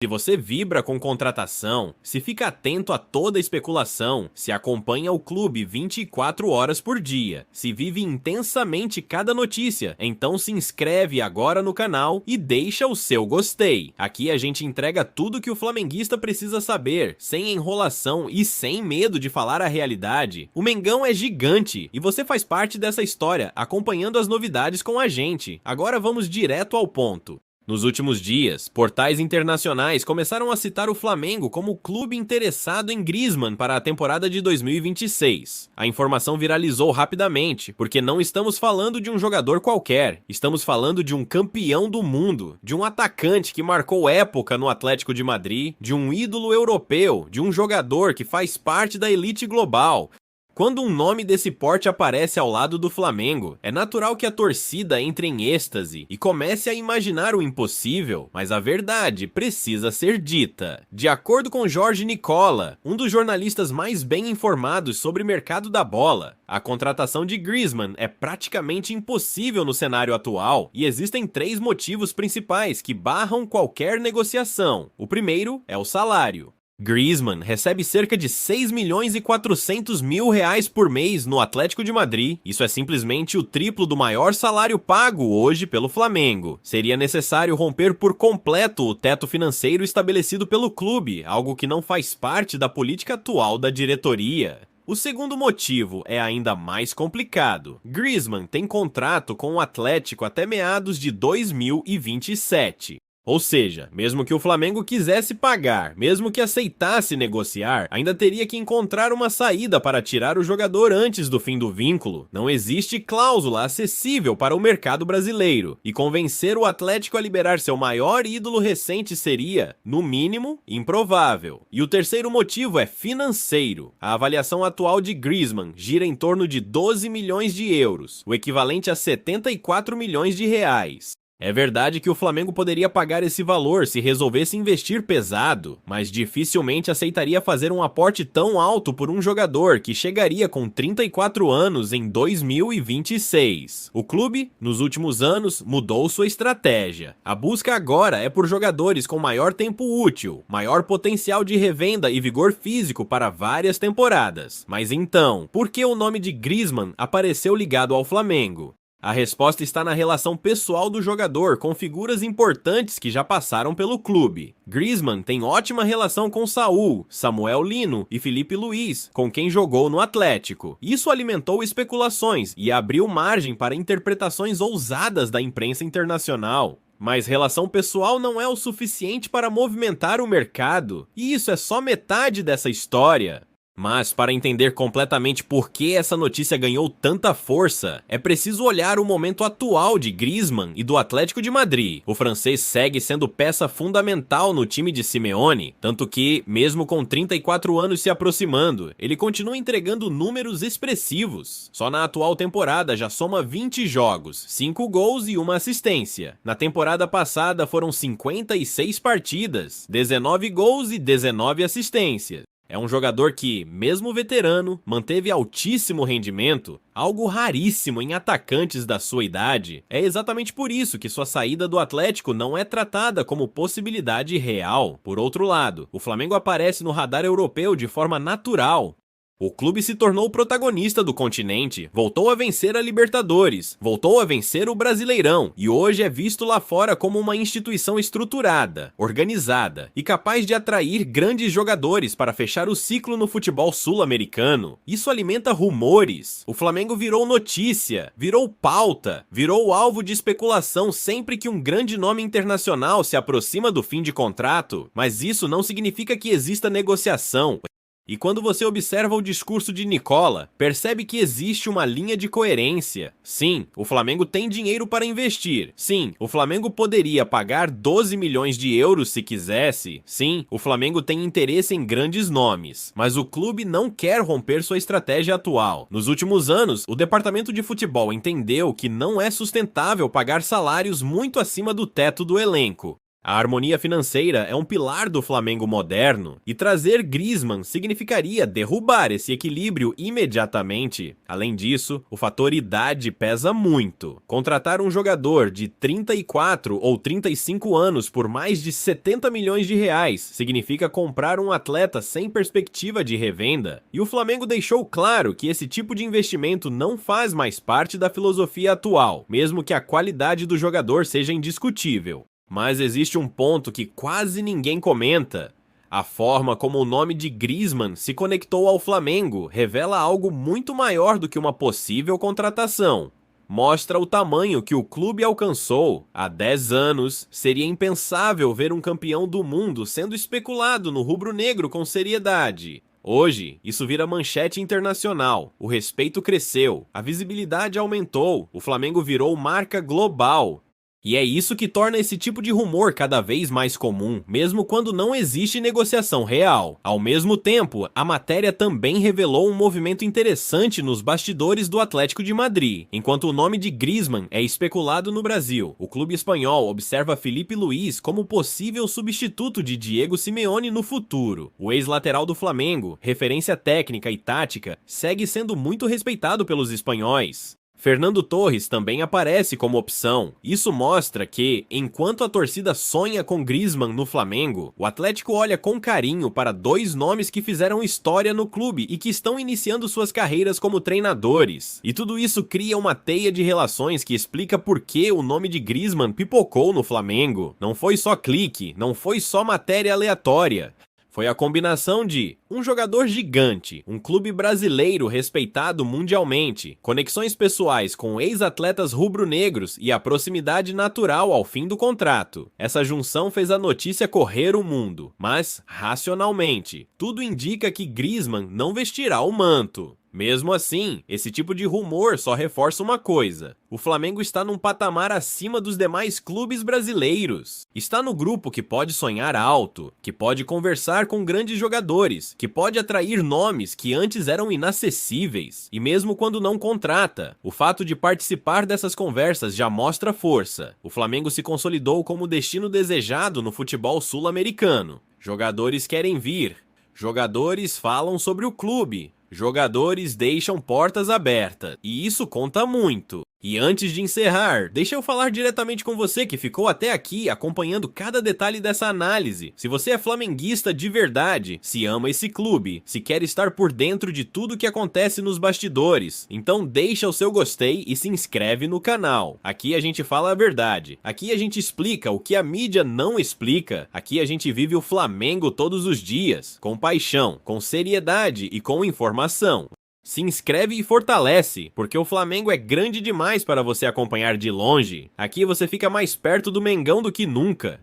Se você vibra com contratação, se fica atento a toda especulação, se acompanha o clube 24 horas por dia, se vive intensamente cada notícia, então se inscreve agora no canal e deixa o seu gostei. Aqui a gente entrega tudo que o flamenguista precisa saber, sem enrolação e sem medo de falar a realidade. O Mengão é gigante e você faz parte dessa história, acompanhando as novidades com a gente. Agora vamos direto ao ponto. Nos últimos dias, portais internacionais começaram a citar o Flamengo como clube interessado em Griezmann para a temporada de 2026. A informação viralizou rapidamente, porque não estamos falando de um jogador qualquer, estamos falando de um campeão do mundo, de um atacante que marcou época no Atlético de Madrid, de um ídolo europeu, de um jogador que faz parte da elite global. Quando um nome desse porte aparece ao lado do Flamengo, é natural que a torcida entre em êxtase e comece a imaginar o impossível, mas a verdade precisa ser dita. De acordo com Jorge Nicola, um dos jornalistas mais bem informados sobre o mercado da bola, a contratação de Griezmann é praticamente impossível no cenário atual e existem 3 motivos principais que barram qualquer negociação. O primeiro é o salário. Griezmann recebe cerca de 6 milhões e 400 mil reais por mês no Atlético de Madrid. Isso é simplesmente o triplo do maior salário pago hoje pelo Flamengo. Seria necessário romper por completo o teto financeiro estabelecido pelo clube, algo que não faz parte da política atual da diretoria. O segundo motivo é ainda mais complicado. Griezmann tem contrato com o Atlético até meados de 2027. Ou seja, mesmo que o Flamengo quisesse pagar, mesmo que aceitasse negociar, ainda teria que encontrar uma saída para tirar o jogador antes do fim do vínculo. Não existe cláusula acessível para o mercado brasileiro, e convencer o Atlético a liberar seu maior ídolo recente seria, no mínimo, improvável. E o terceiro motivo é financeiro. A avaliação atual de Griezmann gira em torno de 12 milhões de euros, o equivalente a 74 milhões de reais. É verdade que o Flamengo poderia pagar esse valor se resolvesse investir pesado, mas dificilmente aceitaria fazer um aporte tão alto por um jogador que chegaria com 34 anos em 2026. O clube, nos últimos anos, mudou sua estratégia. A busca agora é por jogadores com maior tempo útil, maior potencial de revenda e vigor físico para várias temporadas. Mas então, por que o nome de Griezmann apareceu ligado ao Flamengo? A resposta está na relação pessoal do jogador com figuras importantes que já passaram pelo clube. Griezmann tem ótima relação com Saúl, Samuel Lino e Felipe Luiz, com quem jogou no Atlético. Isso alimentou especulações e abriu margem para interpretações ousadas da imprensa internacional. Mas relação pessoal não é o suficiente para movimentar o mercado, e isso é só metade dessa história. Mas, para entender completamente por que essa notícia ganhou tanta força, é preciso olhar o momento atual de Griezmann e do Atlético de Madrid. O francês segue sendo peça fundamental no time de Simeone, tanto que, mesmo com 34 anos se aproximando, ele continua entregando números expressivos. Só na atual temporada já soma 20 jogos, 5 gols e 1 assistência. Na temporada passada foram 56 partidas, 19 gols e 19 assistências. É um jogador que, mesmo veterano, manteve altíssimo rendimento, algo raríssimo em atacantes da sua idade. É exatamente por isso que sua saída do Atlético não é tratada como possibilidade real. Por outro lado, o Flamengo aparece no radar europeu de forma natural. O clube se tornou protagonista do continente, voltou a vencer a Libertadores, voltou a vencer o Brasileirão e hoje é visto lá fora como uma instituição estruturada, organizada e capaz de atrair grandes jogadores para fechar o ciclo no futebol sul-americano. Isso alimenta rumores. O Flamengo virou notícia, virou pauta, virou alvo de especulação sempre que um grande nome internacional se aproxima do fim de contrato, mas isso não significa que exista negociação. E quando você observa o discurso de Nicola, percebe que existe uma linha de coerência. Sim, o Flamengo tem dinheiro para investir. Sim, o Flamengo poderia pagar 12 milhões de euros se quisesse. Sim, o Flamengo tem interesse em grandes nomes. Mas o clube não quer romper sua estratégia atual. Nos últimos anos, o departamento de futebol entendeu que não é sustentável pagar salários muito acima do teto do elenco. A harmonia financeira é um pilar do Flamengo moderno, e trazer Griezmann significaria derrubar esse equilíbrio imediatamente. Além disso, o fator idade pesa muito. Contratar um jogador de 34 ou 35 anos por mais de 70 milhões de reais significa comprar um atleta sem perspectiva de revenda, e o Flamengo deixou claro que esse tipo de investimento não faz mais parte da filosofia atual, mesmo que a qualidade do jogador seja indiscutível. Mas existe um ponto que quase ninguém comenta. A forma como o nome de Griezmann se conectou ao Flamengo revela algo muito maior do que uma possível contratação. Mostra o tamanho que o clube alcançou. Há 10 anos, seria impensável ver um campeão do mundo sendo especulado no rubro-negro com seriedade. Hoje, isso vira manchete internacional, o respeito cresceu, a visibilidade aumentou, o Flamengo virou marca global. E é isso que torna esse tipo de rumor cada vez mais comum, mesmo quando não existe negociação real. Ao mesmo tempo, a matéria também revelou um movimento interessante nos bastidores do Atlético de Madrid. Enquanto o nome de Griezmann é especulado no Brasil, o clube espanhol observa Filipe Luís como possível substituto de Diego Simeone no futuro. O ex-lateral do Flamengo, referência técnica e tática, segue sendo muito respeitado pelos espanhóis. Fernando Torres também aparece como opção. Isso mostra que, enquanto a torcida sonha com Griezmann no Flamengo, o Atlético olha com carinho para dois nomes que fizeram história no clube e que estão iniciando suas carreiras como treinadores. E tudo isso cria uma teia de relações que explica por que o nome de Griezmann pipocou no Flamengo. Não foi só clique, não foi só matéria aleatória. Foi a combinação de um jogador gigante, um clube brasileiro respeitado mundialmente, conexões pessoais com ex-atletas rubro-negros e a proximidade natural ao fim do contrato. Essa junção fez a notícia correr o mundo, mas, racionalmente, tudo indica que Griezmann não vestirá o manto. Mesmo assim, esse tipo de rumor só reforça uma coisa: o Flamengo está num patamar acima dos demais clubes brasileiros. Está no grupo que pode sonhar alto, que pode conversar com grandes jogadores, que pode atrair nomes que antes eram inacessíveis. E mesmo quando não contrata, o fato de participar dessas conversas já mostra força. O Flamengo se consolidou como destino desejado no futebol sul-americano. Jogadores querem vir, jogadores falam sobre o clube, jogadores deixam portas abertas, e isso conta muito. E antes de encerrar, deixa eu falar diretamente com você que ficou até aqui acompanhando cada detalhe dessa análise. Se você é flamenguista de verdade, se ama esse clube, se quer estar por dentro de tudo que acontece nos bastidores, então deixa o seu gostei e se inscreve no canal. Aqui a gente fala a verdade, aqui a gente explica o que a mídia não explica, aqui a gente vive o Flamengo todos os dias, com paixão, com seriedade e com informação. Se inscreve e fortalece, porque o Flamengo é grande demais para você acompanhar de longe. Aqui você fica mais perto do Mengão do que nunca.